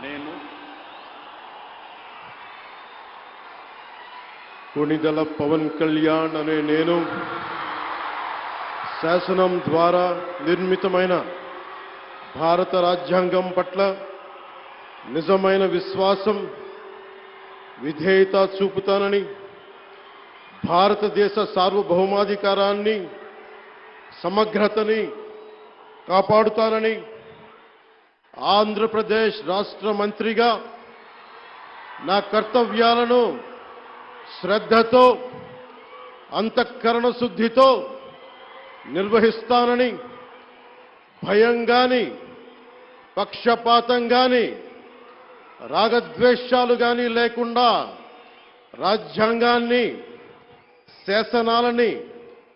నేను కొణిదెల పవన్ కళ్యాణ్ అనే నేను శాసనం ద్వారా నిర్మితమైన భారత రాజ్యాంగం పట్ల నిజమైన విశ్వాసం విధేయత చూపుతానని భారతదేశ సార్వభౌమాధికారాన్ని సమగ్రతని కాపాడుతానని ఆంధ్రప్రదేశ్ రాష్ట్ర మంత్రిగా నా కర్తవ్యాలను శ్రద్ధతో అంతఃకరణ శుద్ధితో నిర్వహిస్తానని భయం గాని పక్షపాతం గాని రాగద్వేషాలు గాని లేకుండా రాజ్యాంగాన్ని శాసనాలని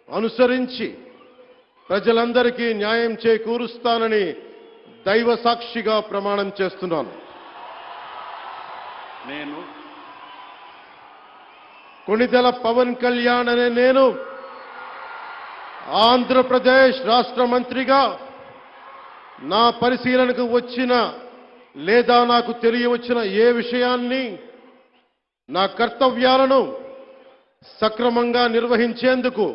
అనుసరించి ప్రజలందరికీ న్యాయం చేకూరుస్తానని దైవ సాక్షిగా ప్రమాణం చేస్తున్నాను. నేను కొణిదెల పవన్ కళ్యాణ్ అనే నేను ఆంధ్రప్రదేశ్ రాష్ట్ర మంత్రిగా నా పరిశీలనకు వచ్చిన లేదా నాకు తెలియవచ్చిన ఏ విషయాన్ని నా కర్తవ్యాలను సక్రమంగా నిర్వహించేందుకు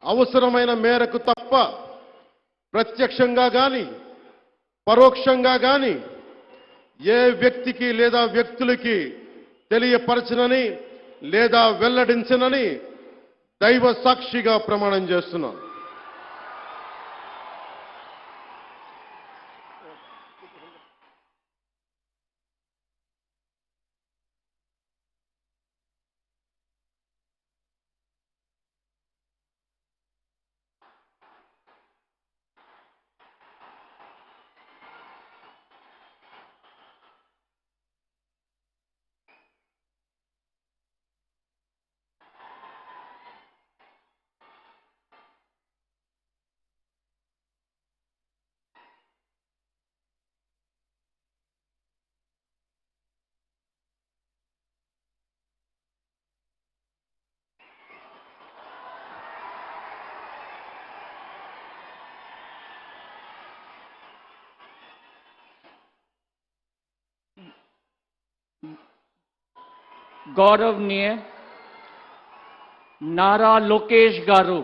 అవసరమైన మేరకు తప్ప ప్రత్యక్షంగా గాని పరోక్షంగా గాని ఏ వ్యక్తికి లేదా వ్యక్తులకి తెలియపరచనని లేదా వెల్లడించనని దైవ సాక్షిగా ప్రమాణం చేస్తున్నాను. गौरवनीय नारा लोकेश गारू।